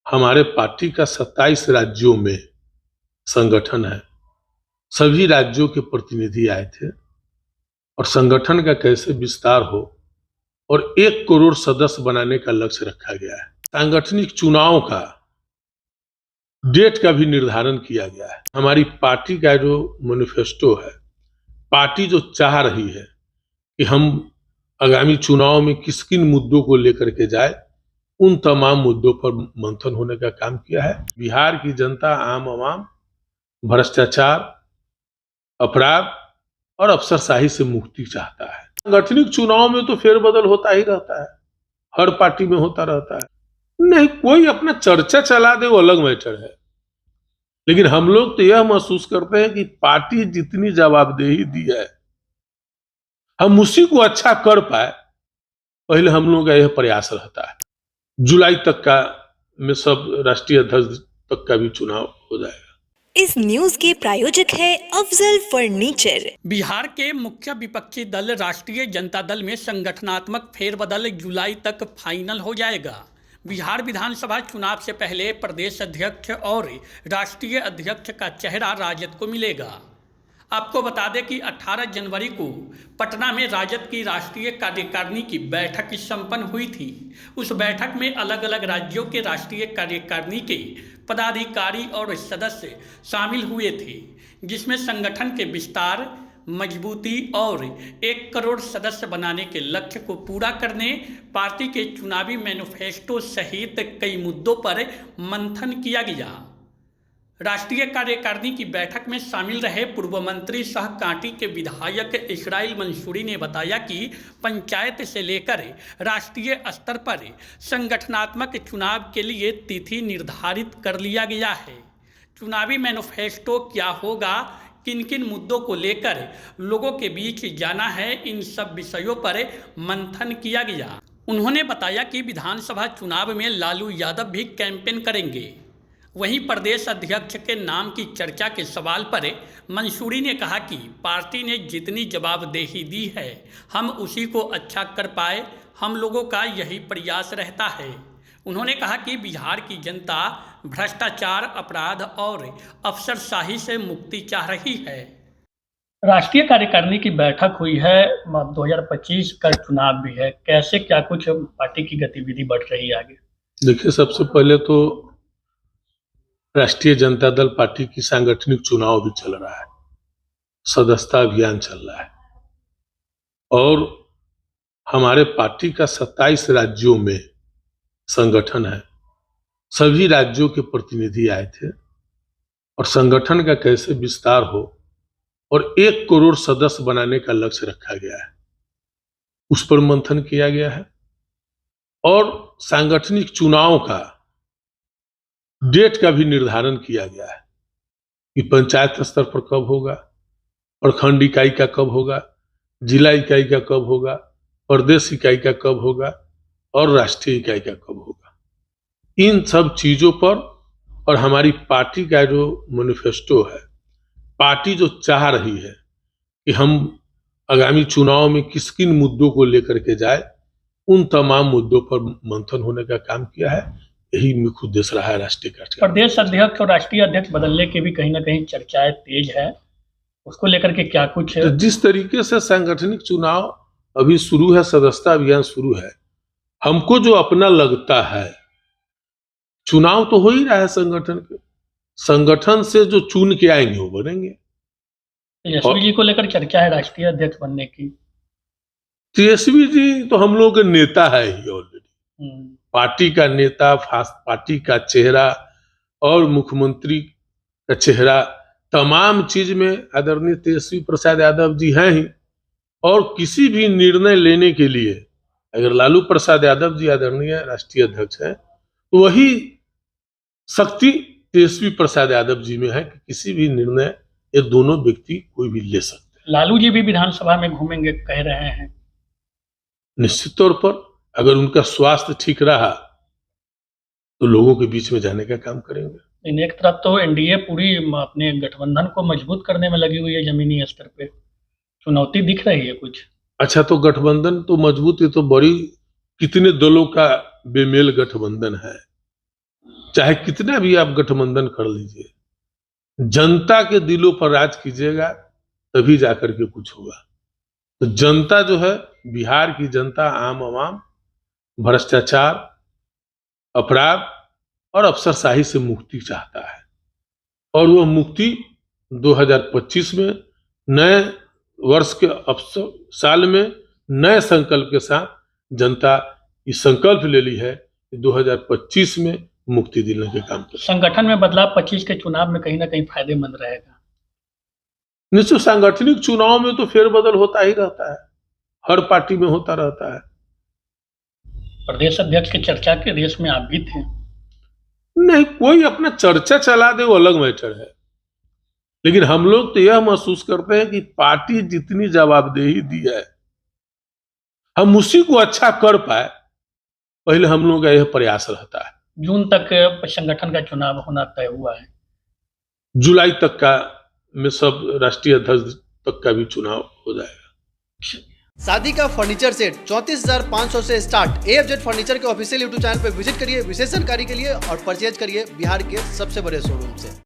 हमारे पार्टी का 27 राज्यों में संगठन है। सभी राज्यों के प्रतिनिधि आए थे और संगठन का कैसे विस्तार हो और 1 करोड़ सदस्य बनाने का लक्ष्य रखा गया है। सांगठनिक चुनाव का डेट का भी निर्धारण किया गया है। हमारी पार्टी का जो मैनिफेस्टो है, पार्टी जो चाह रही है कि हम आगामी चुनाव में किन मुद्दों को लेकर के जाए, उन तमाम मुद्दों पर मंथन होने का काम किया है। बिहार की जनता, आम आवाम भ्रष्टाचार, अपराध और अफसरशाही से मुक्ति चाहता है। सांगठनिक चुनाव में तो फेरबदल होता ही रहता है, हर पार्टी में होता रहता है। नहीं, कोई अपना चर्चा चला दे वो अलग मैटर है, लेकिन हम लोग तो यह महसूस करते हैं कि पार्टी जितनी जवाबदेही दी है, हम उसी को अच्छा कर पाए, पहले हम लोगों का यह प्रयास रहता है। जुलाई तक का में सब राष्ट्रीय अध्यक्ष तक का भी चुनाव हो जाएगा। इस न्यूज के प्रायोजक है अफजल फर्नीचर। बिहार के मुख्य विपक्षी दल राष्ट्रीय जनता दल में संगठनात्मक फेरबदल जुलाई तक फाइनल हो जाएगा। बिहार विधानसभा चुनाव से पहले प्रदेश अध्यक्ष और राष्ट्रीय अध्यक्ष का चेहरा राजद को मिलेगा। आपको बता दें कि 18 जनवरी को पटना में राजद की राष्ट्रीय कार्यकारिणी की बैठक संपन्न हुई थी। उस बैठक में अलग अलग राज्यों के राष्ट्रीय कार्यकारिणी के पदाधिकारी और सदस्य शामिल हुए थे, जिसमें संगठन के विस्तार, मजबूती और 1 करोड़ सदस्य बनाने के लक्ष्य को पूरा करने, पार्टी के चुनावी मैनिफेस्टो सहित कई मुद्दों पर मंथन किया गया। राष्ट्रीय कार्यकारिणी की बैठक में शामिल रहे पूर्व मंत्री सह कांटी के विधायक इसराइल मंसूरी ने बताया कि पंचायत से लेकर राष्ट्रीय स्तर पर संगठनात्मक चुनाव के लिए तिथि निर्धारित कर लिया गया है। चुनावी मैनिफेस्टो क्या होगा, किन किन मुद्दों को लेकर लोगों के बीच जाना है, इन सब विषयों पर मंथन किया गया। उन्होंने बताया कि विधानसभा चुनाव में लालू यादव भी कैंपेन करेंगे। वहीं प्रदेश अध्यक्ष के नाम की चर्चा के सवाल पर मंसूरी ने कहा कि पार्टी ने जितनी जवाबदेही दी है, हम उसी को अच्छा कर पाए, हम लोगों का यही प्रयास रहता है। उन्होंने कहा कि बिहार की जनता भ्रष्टाचार, अपराध और अफसरशाही से मुक्ति चाह रही है। राष्ट्रीय कार्यकारिणी की बैठक हुई है, 2025 का चुनाव भी है, कैसे क्या कुछ पार्टी की गतिविधि बढ़ रही है आगे? देखिए, सबसे पहले तो राष्ट्रीय जनता दल पार्टी की सांगठनिक चुनाव भी चल रहा है, सदस्यता अभियान चल रहा है और हमारे पार्टी का 27 राज्यों में संगठन है। सभी राज्यों के प्रतिनिधि आए थे और संगठन का कैसे विस्तार हो और 1 करोड़ सदस्य बनाने का लक्ष्य रखा गया है, उस पर मंथन किया गया है। और सांगठनिक चुनाव का डेट का भी निर्धारण किया गया है कि पंचायत स्तर पर कब होगा, प्रखंड इकाई का कब होगा, जिला इकाई का कब होगा, प्रदेश इकाई का कब होगा और राष्ट्रीय इकाई का कब होगा। इन सब चीजों पर और हमारी पार्टी का जो मैनिफेस्टो है, पार्टी जो चाह रही है कि हम आगामी चुनाव में किन मुद्दों को लेकर के जाए, उन तमाम मुद्दों पर मंथन होने का काम किया है। यही मुख्य उद्देश्य रहा है राष्ट्रीय कार्यकारिणी। प्रदेश अध्यक्ष और राष्ट्रीय अध्यक्ष बदलने की भी कहीं ना कहीं चर्चाएं तेज है, उसको लेकर के क्या कुछ? तो जिस तरीके से सांगठनिक चुनाव अभी शुरू है, सदस्यता अभियान शुरू है, हमको जो अपना लगता है, चुनाव तो हो ही रहा है संगठन के, संगठन से जो चुन के आएंगे वो बनेंगे। तेजस्वी जी को लेकर चर्चा है राष्ट्रीय अध्यक्ष बनने की। तेजस्वी जी तो हम लोग के नेता है ही ऑलरेडी, पार्टी का नेता, पार्टी का चेहरा और मुख्यमंत्री का चेहरा, तमाम चीज में आदरणीय तेजस्वी प्रसाद यादव जी हैं ही। और किसी भी निर्णय लेने के लिए अगर लालू प्रसाद यादव जी आदरणीय राष्ट्रीय अध्यक्ष हैं, तो वही शक्ति तेजस्वी प्रसाद यादव जी में है कि किसी भी निर्णय ये दोनों व्यक्ति कोई भी ले सकते हैं। लालू जी भी विधानसभा में घूमेंगे कह रहे हैं। निश्चित तौर पर अगर उनका स्वास्थ्य ठीक रहा तो लोगों के बीच में जाने का काम करेंगे। एक तरफ तो एनडीए पूरी अपने गठबंधन को मजबूत करने में लगी हुई है, जमीनी स्तर पे चुनौती दिख रही है कुछ? अच्छा, तो गठबंधन तो मजबूत है, तो बड़ी कितने दलों का बेमेल गठबंधन है, चाहे कितना भी आप गठबंधन कर लीजिए, जनता के दिलों पर राज कीजिएगा तभी जाकर के कुछ होगा। तो जनता जो है, बिहार की जनता, आम आवाम भ्रष्टाचार, अपराध और अफसरशाही से मुक्ति चाहता है, और वह मुक्ति 2025 में नए वर्ष के अवसर साल में नए संकल्प के साथ जनता ये संकल्प ले ली है कि 2025 में मुक्ति दिलाने के काम करें। संगठन में बदलाव 25 के चुनाव में कहीं ना कहीं फायदेमंद रहेगा। निश्चित सांगठनिक चुनाव में तो फेरबदल होता ही रहता है, हर पार्टी में होता रहता है। प्रदेश अध्यक्ष की चर्चा के रेस में आप भी थे। नहीं, कोई अपना चर्चा चला दे वो अलग मैटर है, लेकिन हम लोग तो यह महसूस करते हैं कि पार्टी जितनी जवाबदेही दी है, हम उसी को अच्छा कर पाए, पहले हम लोगों का यह प्रयास रहता है। जून तक संगठन का चुनाव होना तय हुआ है। जुलाई तक का में सब राष्ट्रीय अध्यक्ष तक का भी चुनाव हो जाएगा। शादी का फर्नीचर सेट 34,500 से स्टार्ट। AFZ फर्नीचर के ऑफिशियल यूट्यूब चैनल पर विजिट करिए विशेष जानकारी के लिए और परचेज करिए बिहार के सबसे बड़े शोरूम से।